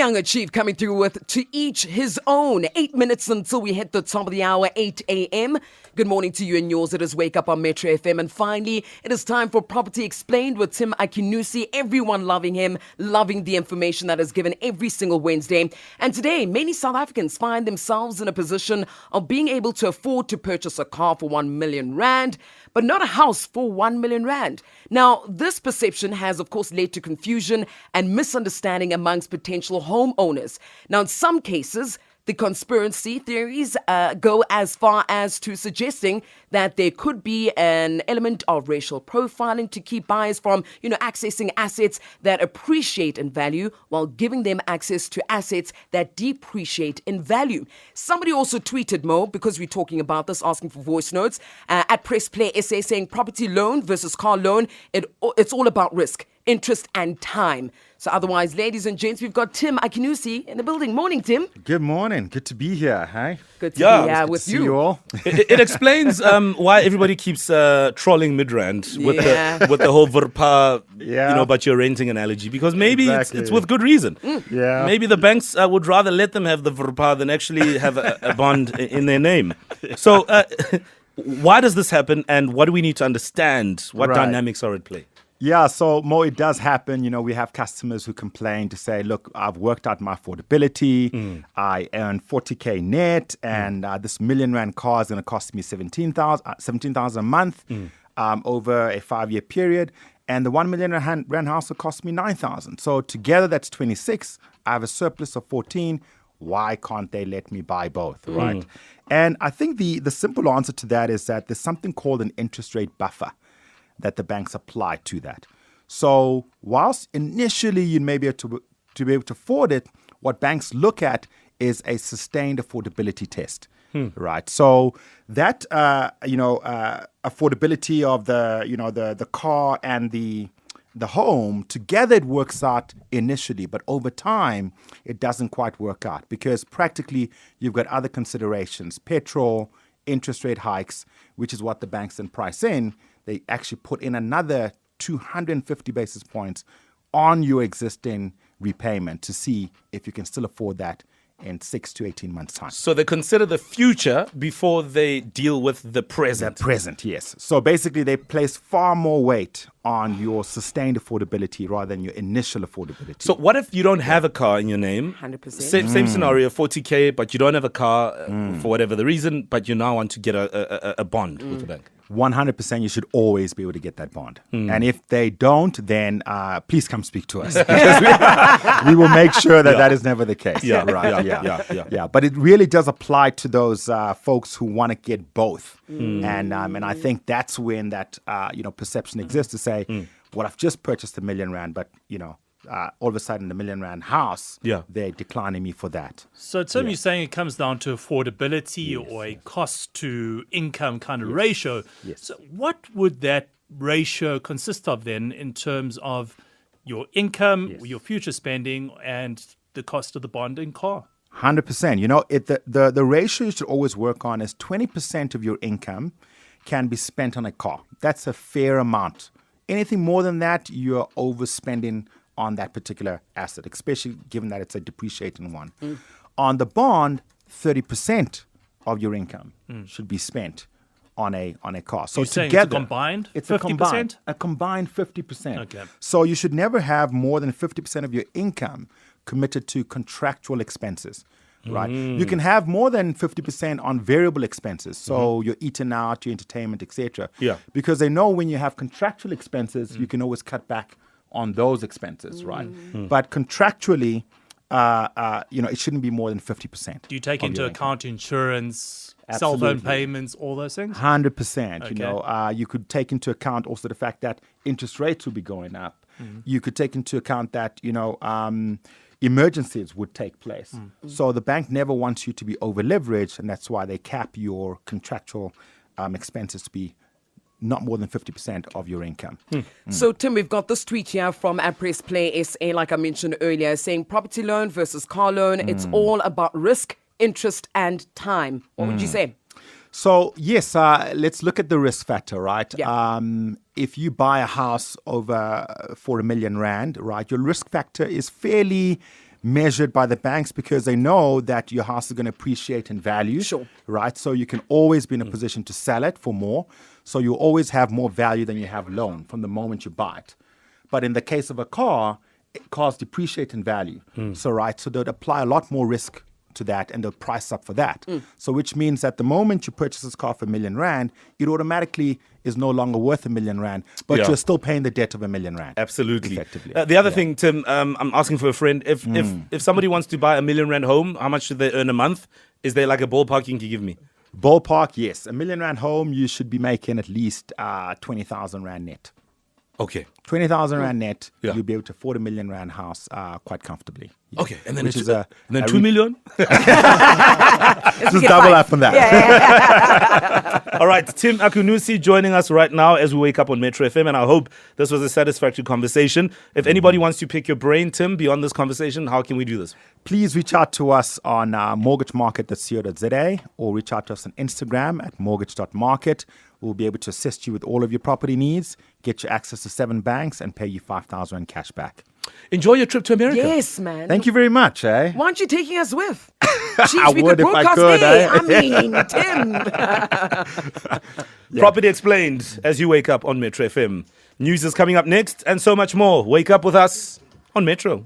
Young Chief coming through with To Each His Own. 8 minutes until we hit the top of the hour, 8 a.m. Good morning to you and yours. It is Wake Up on MetroFM. And finally, it is time for Property Explained with Tim Akinusi. Everyone loving him, loving the information that is given every single Wednesday. And today, many South Africans find themselves in a position of being able to afford to purchase a car for 1 million rand, but not a house for 1 million rand. Now, this perception has, of course, led to confusion and misunderstanding amongst potential homeowners. Now, in some cases, the conspiracy theories go as far as to suggesting that there could be an element of racial profiling to keep buyers from, accessing assets that appreciate in value while giving them access to assets that depreciate in value. Somebody also tweeted, Mo, because we're talking about this, asking for voice notes, at Press Play SA, saying property loan versus car loan, it's all about risk, interest and time. So otherwise, ladies and gents, we've got Tim Akinusi in the building. Morning, Tim. Good morning. Good to be here. Hi. Good to be here with you. See you all. It explains why everybody keeps trolling Midrand with the whole Verpa, but you're renting analogy. Because maybe it's with good reason. Yeah. Maybe the banks would rather let them have the Verpa than actually have a bond in their name. So why does this happen, and what do we need to understand? What dynamics are at play? Yeah, so Mo, it does happen. We have customers who complain to say, look, I've worked out my affordability. I earn 40K net, and this million rand car is going to cost me 17,000 a month over a 5-year period. And the 1 million rand house will cost me 9,000. So together, that's 26. I have a surplus of 14. Why can't they let me buy both, right? And I think the simple answer to that is that there's something called an interest rate buffer that the banks apply to that. So whilst initially you may be able to be able to afford it, what banks look at is a sustained affordability test, right? So that affordability of the car and the home together, it works out initially, but over time it doesn't quite work out because practically you've got other considerations: petrol, interest rate hikes, which is what the banks then price in. They actually put in another 250 basis points on your existing repayment to see if you can still afford that in 6 to 18 months' time. So they consider the future before they deal with the present. The present, yes. So basically they place far more weight on your sustained affordability rather than your initial affordability. So what if you don't have a car in your name? 100%. Same scenario, 40K, but you don't have a car for whatever the reason, but you now want to get a bond with the bank. 100% you should always be able to get that bond. And if they don't, then please come speak to us. Because we will make sure that is never the case. Yeah, right. Yeah. But it really does apply to those folks who want to get both. And I think that's when that perception exists to say, well, I've just purchased a million rand, but all of a sudden the million rand house, they're declining me for that. So Tim, you're saying it comes down to affordability or a cost to income kind of ratio. Yes. So what would that ratio consist of then in terms of your income, your future spending, and the cost of the bond and car? 100%. The ratio you should always work on is 20% of your income can be spent on a car. That's a fair amount. Anything more than that, you're overspending on that particular asset, especially given that it's a depreciating one. On the bond, 30% of your income should be spent on a car. So You're saying together, it's a combined 50%? It's a combined 50%. Okay. So you should never have more than 50% of your income committed to contractual expenses. Right, you can have more than 50% on variable expenses, so your eating out, your entertainment, etc. Yeah, because they know when you have contractual expenses, you can always cut back on those expenses, right? But contractually, it shouldn't be more than 50%. Do you take into account insurance, cell phone payments, all those things? 100%. Okay. You could take into account also the fact that interest rates will be going up. You could take into account that emergencies would take place. So the bank never wants you to be over leveraged, and that's why they cap your contractual expenses to be not more than 50% of your income. So, Tim, we've got this tweet here from Press Play SA, like I mentioned earlier, saying property loan versus car loan, it's all about risk, interest, and time. What would you say? So, yes, let's look at the risk factor, right? Yeah. If you buy a house for R1 million, right, your risk factor is fairly measured by the banks because they know that your house is going to appreciate in value. Sure. Right? So you can always be in a position to sell it for more. So you always have more value than you have loan from the moment you buy it. But in the case of a car, cars depreciate in value. So they'd apply a lot more risk to that and they'll price up for that. So which means that the moment you purchase this car for R1,000,000, it automatically is no longer worth R1,000,000, but Yeah. you're still paying the debt of R1,000,000. Absolutely. Effectively. The other thing, Tim, I'm asking for a friend. If somebody wants to buy R1,000,000 home, how much should they earn a month? Is there like a ballpark you can give me? Ballpark, yes. R1,000,000 home, you should be making at least 20,000 Rand net. Okay. 20,000 Rand net, Yeah. you'll be able to afford R1,000,000 Rand house quite comfortably. Yeah. Okay. And then Which it's is a 2 million? Just double up on that. All right, Tim Akunusi joining us right now as we wake up on Metro FM, and I hope this was a satisfactory conversation. If anybody wants to pick your brain, Tim, beyond this conversation, how can we do this? Please reach out to us on mortgagemarket.co.za or reach out to us on Instagram at mortgage.market. We'll be able to assist you with all of your property needs, get you access to 7 banks, and pay you 5,000 Rand cash back. Enjoy your trip to America. Yes, man. Thank you very much, eh? Why aren't you taking us with? Jeez, I we would could if I broadcast could, there. eh? I mean, Tim. Property Explained as you wake up on Metro FM. News is coming up next and so much more. Wake up with us on Metro.